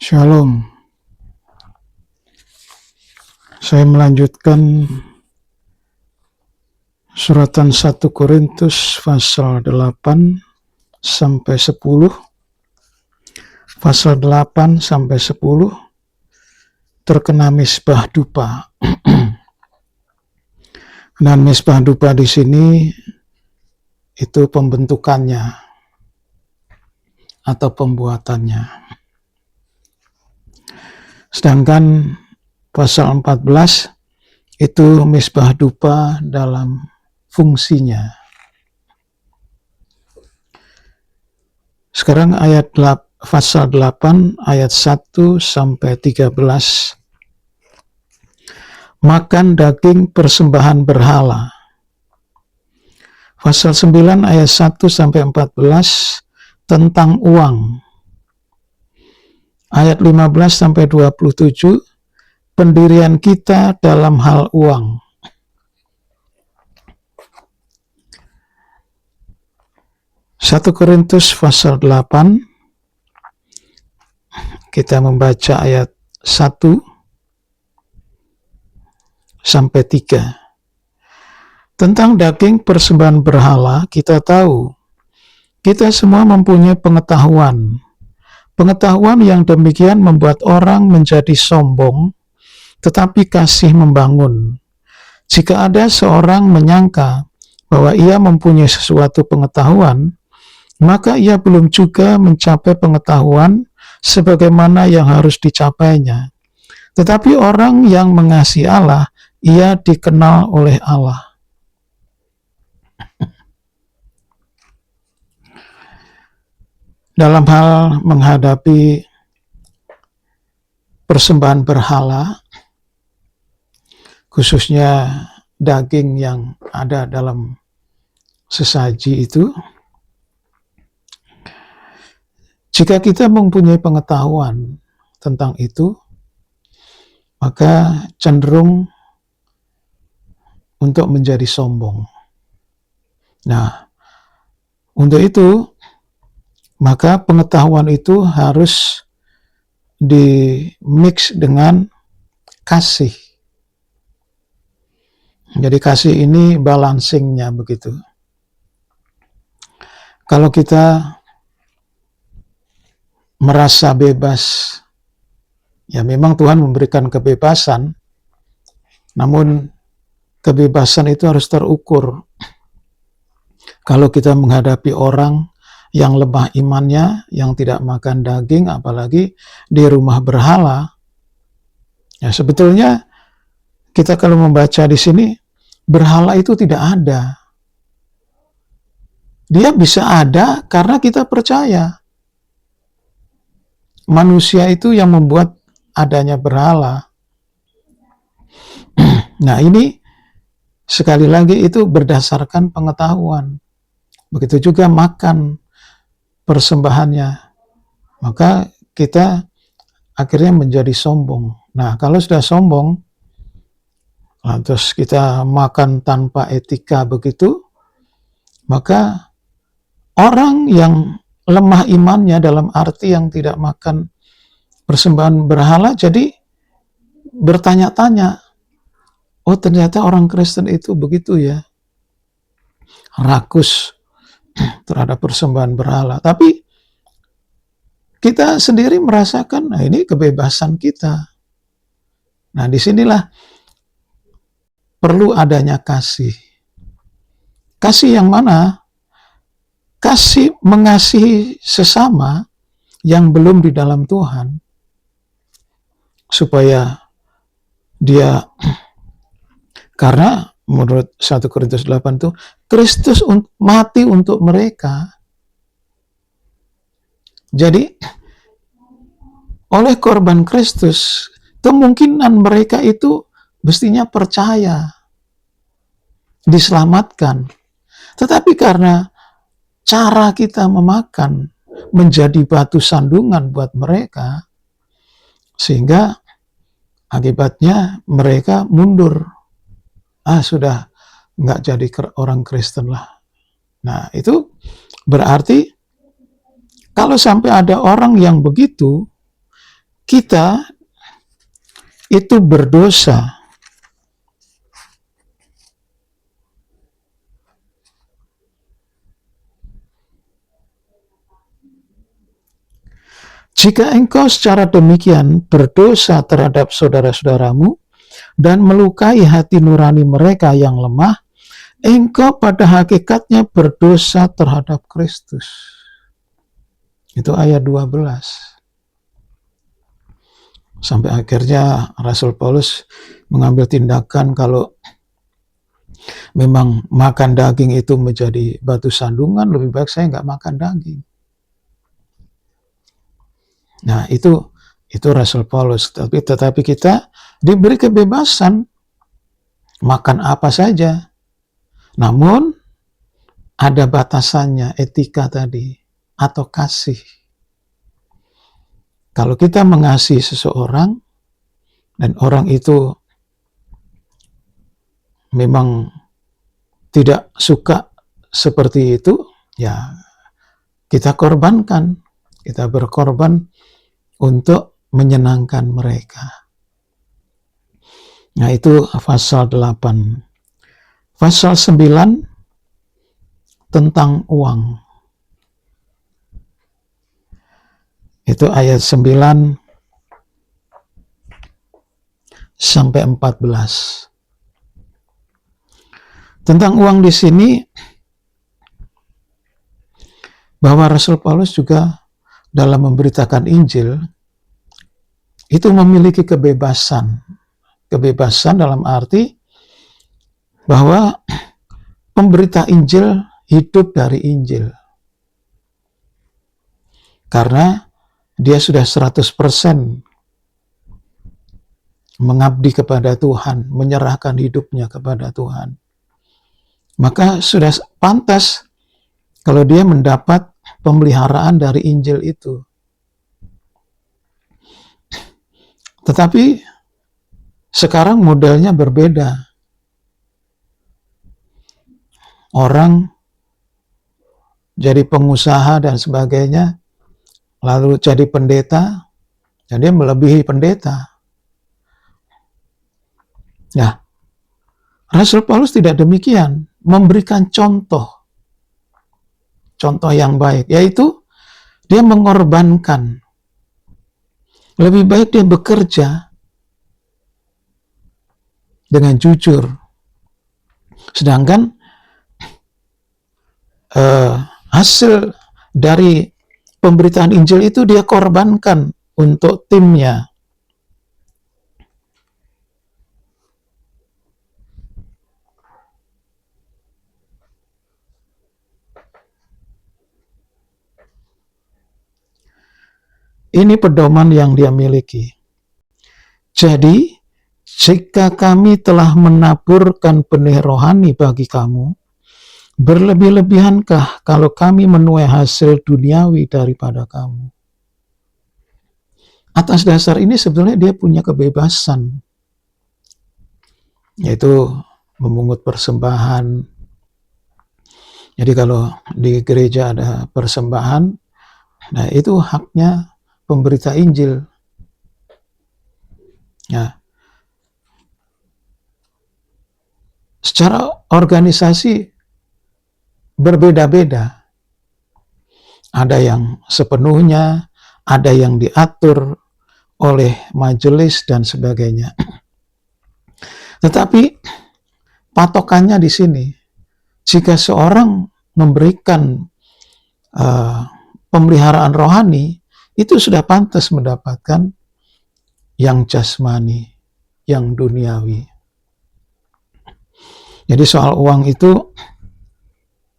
Shalom. Saya melanjutkan suratan 1 Korintus pasal 8 sampai 10. Pasal 8 sampai 10 terkena misbah dupa. Dan misbah dupa di sini itu pembentukannya atau pembuatannya. Sedangkan pasal 14 itu misbah dupa dalam fungsinya. Sekarang pasal 8 ayat 1 sampai 13. Makan daging persembahan berhala. Pasal 9 ayat 1 sampai 14 tentang uang. Ayat 15 sampai 27 pendirian kita dalam hal uang. Satu Korintus pasal 8 kita membaca ayat 1 sampai 3. Tentang daging persembahan berhala kita tahu kita semua mempunyai pengetahuan. Pengetahuan yang demikian membuat orang menjadi sombong, tetapi kasih membangun. Jika ada seorang menyangka bahwa ia mempunyai sesuatu pengetahuan, maka ia belum juga mencapai pengetahuan sebagaimana yang harus dicapainya. Tetapi orang yang mengasihi Allah, ia dikenal oleh Allah. Dalam hal menghadapi persembahan berhala, khususnya daging yang ada dalam sesaji itu, jika kita mempunyai pengetahuan tentang itu, maka cenderung untuk menjadi sombong. Nah, untuk itu, maka pengetahuan itu harus di-mix dengan kasih. Jadi kasih ini balancingnya begitu. Kalau kita merasa bebas, ya memang Tuhan memberikan kebebasan, namun kebebasan itu harus terukur. Kalau kita menghadapi orang yang lemah imannya, yang tidak makan daging, apalagi di rumah berhala, ya sebetulnya kita kalau membaca di sini, berhala itu tidak ada. Dia bisa ada karena kita percaya. Manusia itu yang membuat adanya berhala. Nah ini sekali lagi itu berdasarkan pengetahuan. Begitu juga makan persembahannya. Maka kita akhirnya menjadi sombong. Nah kalau sudah sombong, terus kita makan tanpa etika begitu, maka orang yang lemah imannya dalam arti yang tidak makan persembahan berhala, jadi bertanya-tanya, oh ternyata orang Kristen itu begitu ya, rakus terhadap persembahan berhala. Tapi kita sendiri merasakan, nah ini kebebasan kita. Nah disinilah perlu adanya kasih. Kasih yang mana? Kasih mengasihi sesama yang belum di dalam Tuhan, supaya dia, karena menurut 1 Korintus 8 itu, Kristus mati untuk mereka. Jadi, oleh korban Kristus, kemungkinan mereka itu mestinya percaya, diselamatkan. Tetapi karena cara kita memakan menjadi batu sandungan buat mereka, sehingga akibatnya mereka mundur. Sudah nggak jadi orang Kristen lah. Nah, itu berarti kalau sampai ada orang yang begitu, kita itu berdosa jika engkau secara demikian berdosa terhadap saudara-saudaramu dan melukai hati nurani mereka yang lemah, engkau pada hakikatnya berdosa terhadap Kristus. Itu ayat 12. Sampai akhirnya Rasul Paulus mengambil tindakan kalau memang makan daging itu menjadi batu sandungan, lebih baik saya nggak makan daging. Nah, itu Rasul Paulus. Tetapi kita diberi kebebasan makan apa saja. Namun ada batasannya, etika tadi, atau kasih. Kalau kita mengasihi seseorang dan orang itu memang tidak suka seperti itu, ya kita korbankan, kita berkorban untuk menyenangkan mereka. Nah, itu pasal 8. Pasal 9 tentang uang. Itu ayat 9 sampai 14. Tentang uang di sini, bahwa Rasul Paulus juga dalam memberitakan Injil itu memiliki kebebasan. Kebebasan dalam arti bahwa pemberita Injil hidup dari Injil. Karena dia sudah 100% mengabdi kepada Tuhan, menyerahkan hidupnya kepada Tuhan. Maka sudah pantas kalau dia mendapat pemeliharaan dari Injil itu. Tetapi sekarang modelnya berbeda. Orang jadi pengusaha dan sebagainya, lalu jadi pendeta, dan dia melebihi pendeta. Nah, Rasul Paulus tidak demikian, memberikan contoh yang baik, yaitu dia mengorbankan. Lebih baik dia bekerja dengan jujur, sedangkan hasil dari pemberitaan Injil itu dia korbankan untuk timnya. Ini pedoman yang dia miliki. Jadi, jika kami telah menaburkan benih rohani bagi kamu, berlebih-lebihankah kalau kami menuai hasil duniawi daripada kamu? Atas dasar ini sebenarnya dia punya kebebasan, yaitu memungut persembahan. Jadi kalau di gereja ada persembahan, nah itu haknya pemberita Injil. Ya. Secara organisasi berbeda-beda. Ada yang sepenuhnya, ada yang diatur oleh majelis dan sebagainya. Tetapi patokannya di sini, jika seorang memberikan pemeliharaan rohani, itu sudah pantas mendapatkan yang jasmani, yang duniawi. Jadi soal uang itu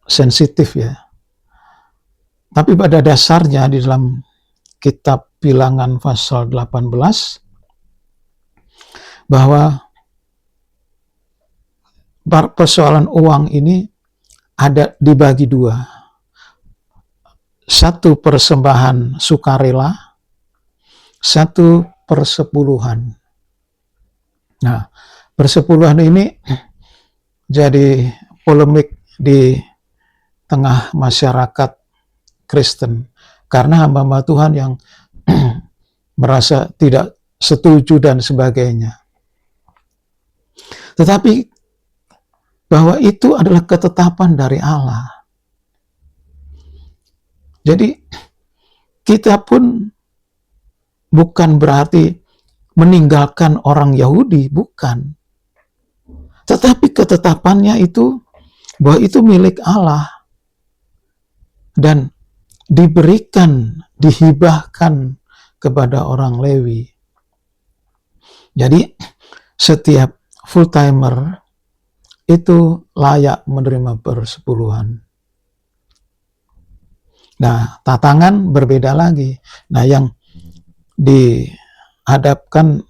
sensitif ya. Tapi pada dasarnya di dalam kitab Bilangan pasal 18 bahwa persoalan uang ini ada dibagi dua. Satu persembahan sukarela, satu persepuluhan. Nah, persepuluhan ini jadi polemik di tengah masyarakat Kristen karena hamba-hamba Tuhan yang merasa tidak setuju dan sebagainya. Tetapi bahwa itu adalah ketetapan dari Allah. Jadi kita pun bukan berarti meninggalkan orang Yahudi, bukan. Tetapi ketetapannya itu bahwa itu milik Allah dan diberikan, dihibahkan kepada orang Lewi. Jadi setiap full-timer itu layak menerima persepuluhan. Nah, tatangan berbeda lagi. Nah, yang dihadapkan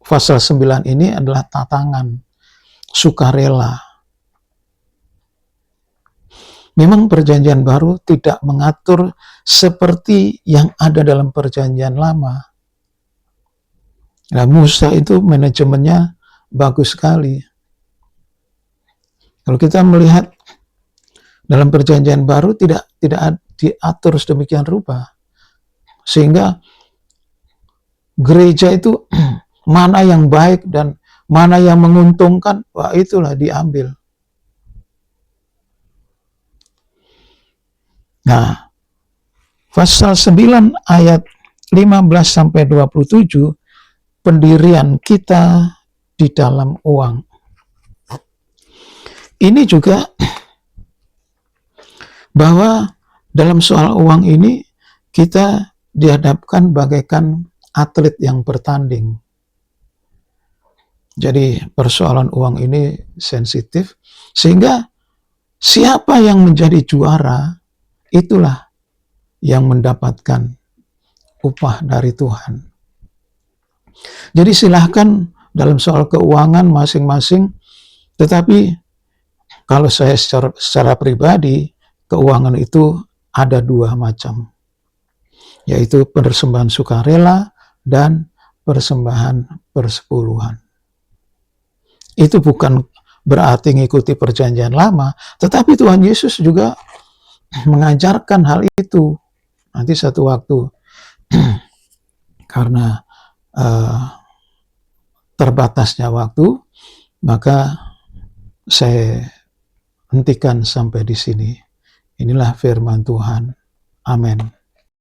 pasal 9 ini adalah tatangan, sukarela. Memang perjanjian baru tidak mengatur seperti yang ada dalam perjanjian lama. Nah, Musa itu manajemennya bagus sekali. Kalau kita melihat dalam perjanjian baru tidak diatur sedemikian rupa. Sehingga gereja itu mana yang baik dan mana yang menguntungkan, wah itulah diambil. Nah, pasal 9 ayat 15-27, pendirian kita di dalam uang. Ini juga bahwa dalam soal uang ini kita dihadapkan bagaikan atlet yang bertanding. Jadi persoalan uang ini sensitif, sehingga siapa yang menjadi juara, itulah yang mendapatkan upah dari Tuhan. Jadi silahkan dalam soal keuangan masing-masing, tetapi kalau saya secara pribadi, keuangan itu ada dua macam, yaitu persembahan sukarela dan persembahan persepuluhan. Itu bukan berarti mengikuti perjanjian lama, tetapi Tuhan Yesus juga mengajarkan hal itu. Nanti satu waktu, karena terbatasnya waktu, maka saya hentikan sampai di sini. Inilah firman Tuhan. Amin.